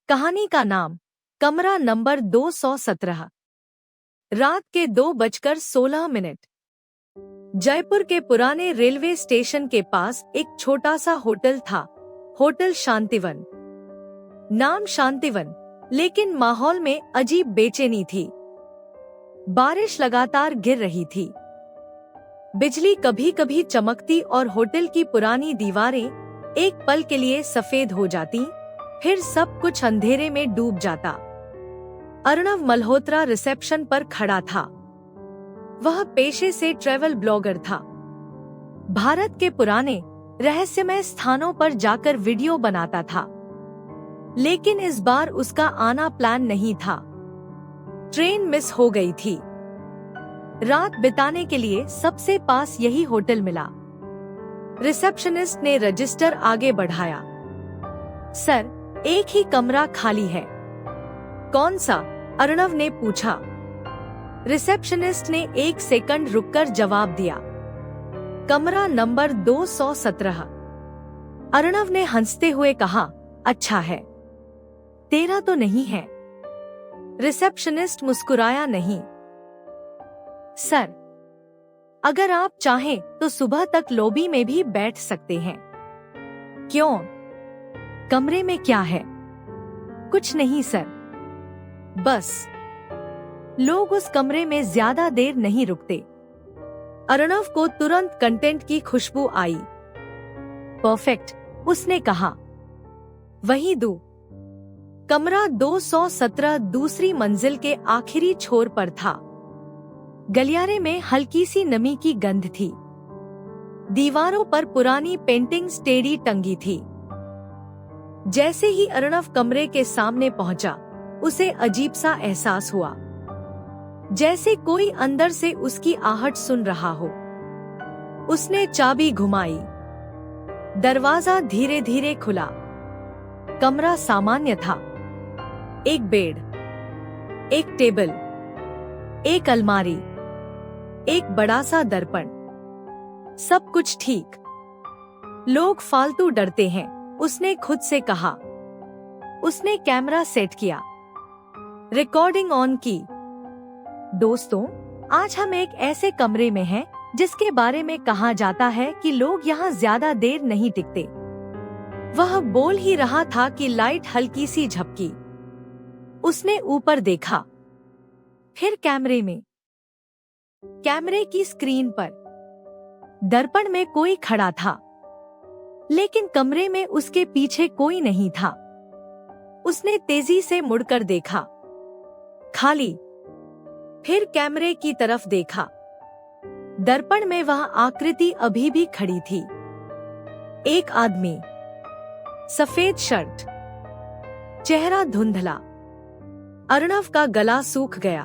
कहानी का नाम कमरा नंबर 217। रात के 2:16। जयपुर के पुराने रेलवे स्टेशन के पास एक छोटा सा होटल था, होटल शांतिवन। नाम शांतिवन, लेकिन माहौल में अजीब बेचैनी थी। बारिश लगातार गिर रही थी, बिजली कभी कभी चमकती और होटल की पुरानी दीवारें एक पल के लिए सफेद हो जाती, फिर सब कुछ अंधेरे में डूब जाता। अर्णव मल्होत्रा रिसेप्शन पर खड़ा था। वह पेशे से ट्रैवल ब्लॉगर था। भारत के पुराने रहस्यमय स्थानों पर जाकर वीडियो बनाता था, लेकिन इस बार उसका आना प्लान नहीं था। ट्रेन मिस हो गई थी। रात बिताने के लिए सबसे पास यही होटल मिला। रिसेप्शनिस्ट ने रजिस्टर आगे बढ़ाया। सर, एक ही कमरा खाली है। कौन सा? अर्णव ने पूछा। रिसेप्शनिस्ट ने एक सेकंड रुककर जवाब दिया, कमरा नंबर 217। अर्णव ने हंसते हुए कहा, अच्छा है, तेरा तो नहीं है। रिसेप्शनिस्ट मुस्कुराया नहीं। सर, अगर आप चाहें तो सुबह तक लॉबी में भी बैठ सकते हैं। क्यों? कमरे में क्या है? कुछ नहीं सर, बस लोग उस कमरे में ज्यादा देर नहीं रुकते। अर्णव को तुरंत कंटेंट की खुशबू आई। परफेक्ट, उसने कहा। वही दो। कमरा 217 दूसरी मंजिल के आखिरी छोर पर था। गलियारे में हल्की सी नमी की गंध थी। दीवारों पर पुरानी पेंटिंग्स टेढ़ी टंगी थी। जैसे ही अर्णव कमरे के सामने पहुंचा, उसे अजीब सा एहसास हुआ, जैसे कोई अंदर से उसकी आहट सुन रहा हो। उसने चाबी घुमाई। दरवाजा धीरे धीरे खुला। कमरा सामान्य था। एक बेड, एक टेबल, एक अलमारी, एक बड़ा सा दर्पण, सब कुछ ठीक। लोग फालतू डरते हैं, उसने खुद से कहा। उसने कैमरा सेट किया, रिकॉर्डिंग ऑन की। दोस्तों, आज हम एक ऐसे कमरे में हैं जिसके बारे में कहा जाता है कि लोग यहाँ ज्यादा देर नहीं टिकते। वह बोल ही रहा था कि लाइट हल्की सी झपकी। उसने ऊपर देखा, फिर कैमरे में। कैमरे की स्क्रीन पर दर्पण में कोई खड़ा था, लेकिन कमरे में उसके पीछे कोई नहीं था। उसने तेजी से मुड़कर देखा, खाली। फिर कैमरे की तरफ देखा। दर्पण में वह आकृति अभी भी खड़ी थी। एक आदमी, सफेद शर्ट, चेहरा धुंधला। अर्णव का गला सूख गया।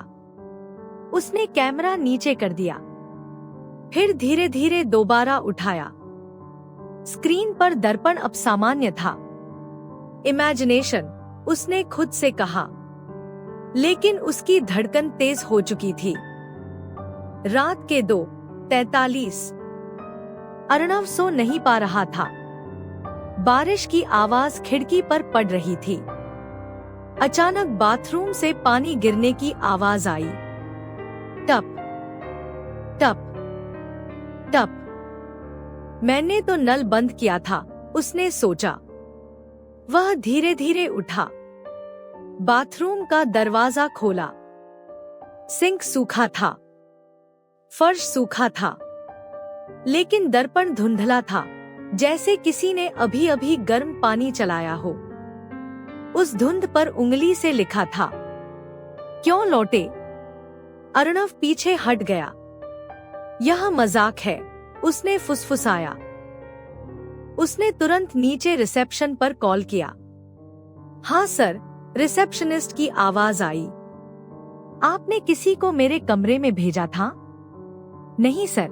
उसने कैमरा नीचे कर दिया, फिर धीरे धीरे दोबारा उठाया। स्क्रीन पर दर्पण अब सामान्य था। इमेजिनेशन, उसने खुद से कहा, लेकिन उसकी धड़कन तेज हो चुकी थी। रात के 2:43। अर्णव सो नहीं पा रहा था। बारिश की आवाज खिड़की पर पड़ रही थी। अचानक बाथरूम से पानी गिरने की आवाज आई। टप टप टप। मैंने तो नल बंद किया था, उसने सोचा। वह धीरे धीरे उठा, बाथरूम का दरवाजा खोला। सिंक सूखा था, फर्श सूखा था, लेकिन दर्पण धुंधला था, जैसे किसी ने अभी अभी गर्म पानी चलाया हो। उस धुंध पर उंगली से लिखा था, क्यों लौटे? अर्णव पीछे हट गया। यह मजाक है, उसने फुसफुसाया। उसने तुरंत नीचे रिसेप्शन पर कॉल किया। हाँ सर, रिसेप्शनिस्ट की आवाज आई। आपने किसी को मेरे कमरे में भेजा था? नहीं सर।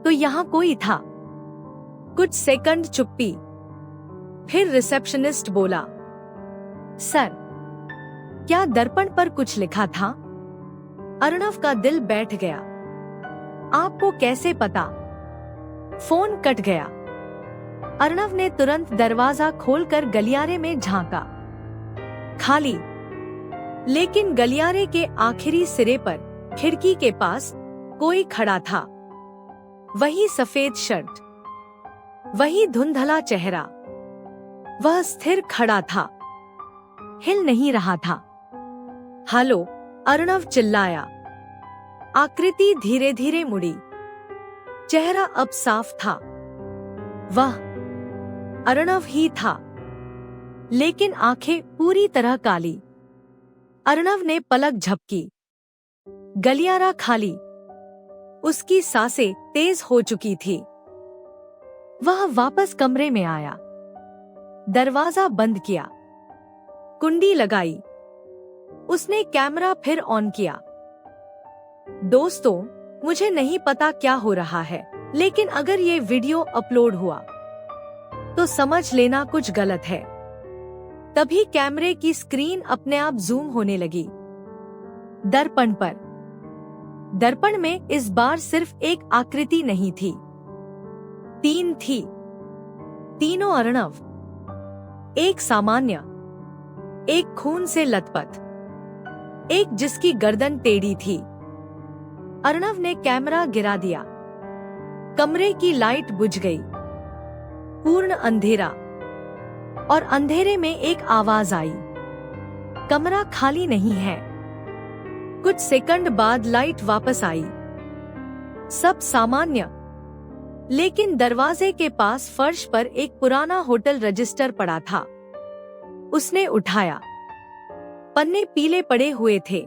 तो यहाँ कोई था? कुछ सेकंड चुप्पी। फिर रिसेप्शनिस्ट बोला, सर, क्या दर्पण पर कुछ लिखा था? अर्णव का दिल बैठ गया। आपको कैसे पता? फोन कट गया। अर्णव ने तुरंत दरवाजा खोलकर गलियारे में झांका। खाली। लेकिन गलियारे के आखिरी सिरे पर खिड़की के पास कोई खड़ा था। वही सफेद शर्ट, वही धुंधला चेहरा। वह स्थिर खड़ा था, हिल नहीं रहा था। हेलो, अर्णव चिल्लाया। आकृति धीरे धीरे मुड़ी। चेहरा अब साफ था। वह अर्णव ही था, लेकिन आंखें पूरी तरह काली। अर्णव ने पलक झपकी। गलियारा खाली। उसकी सांसें तेज हो चुकी थी। वह वापस कमरे में आया, दरवाजा बंद किया, कुंडी लगाई। उसने कैमरा फिर ऑन किया। दोस्तों, मुझे नहीं पता क्या हो रहा है, लेकिन अगर ये वीडियो अपलोड हुआ तो समझ लेना कुछ गलत है। तभी कैमरे की स्क्रीन अपने आप जूम होने लगी। दर्पण पर। दर्पण में इस बार सिर्फ एक आकृति नहीं थी, 3 थी। तीनों अर्णव। एक सामान्य, एक खून से लथपथ, एक जिसकी गर्दन टेढ़ी थी। अर्णव ने कैमरा गिरा दिया। कमरे की लाइट बुझ गई। पूर्ण अंधेरा। और अंधेरे में एक आवाज आई, कमरा खाली नहीं है। कुछ सेकंड बाद लाइट वापस आई। सब सामान्य, लेकिन दरवाजे के पास फर्श पर एक पुराना होटल रजिस्टर पड़ा था। उसने उठाया। पन्ने पीले पड़े हुए थे।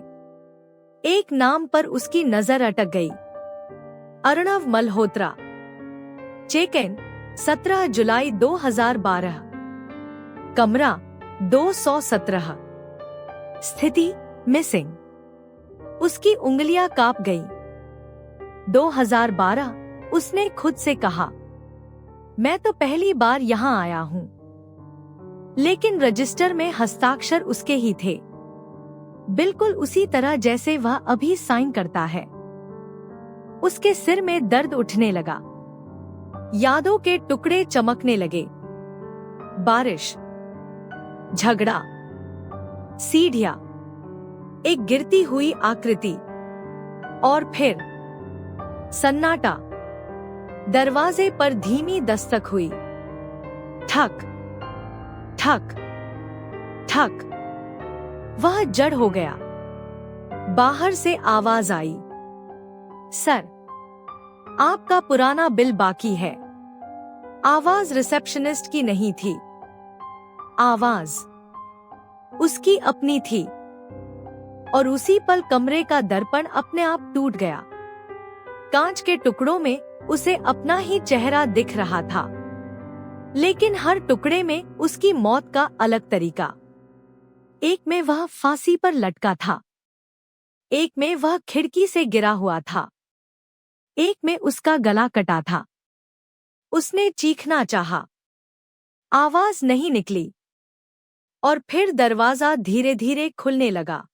एक नाम पर उसकी नजर अटक गई, अर्णव मल्होत्रा। चेक इन 17 जुलाई 2012। कमरा 217। स्थिति मिसिंग। उसकी उंगलियां कांप गईं। 2012, उसने खुद से कहा। मैं तो पहली बार यहां आया हूं। लेकिन रजिस्टर में हस्ताक्षर उसके ही थे, बिल्कुल उसी तरह जैसे वह अभी साइन करता है। उसके सिर में दर्द उठने लगा। यादों के टुकड़े चमकने लगे। बारिश, झगड़ा, सीढ़ियां, एक गिरती हुई आकृति, और फिर सन्नाटा। दरवाजे पर धीमी दस्तक हुई। ठक ठक ठक। वह जड़ हो गया। बाहर से आवाज आई, सर, आपका पुराना बिल बाकी है। आवाज रिसेप्शनिस्ट की नहीं थी। आवाज उसकी अपनी थी। और उसी पल कमरे का दर्पण अपने आप टूट गया। कांच के टुकड़ों में उसे अपना ही चेहरा दिख रहा था, लेकिन हर टुकड़े में उसकी मौत का अलग तरीका। एक में वह फांसी पर लटका था, एक में वह खिड़की से गिरा हुआ था, एक में उसका गला कटा था। उसने चीखना चाहा, आवाज नहीं निकली। और फिर दरवाजा धीरे धीरे खुलने लगा।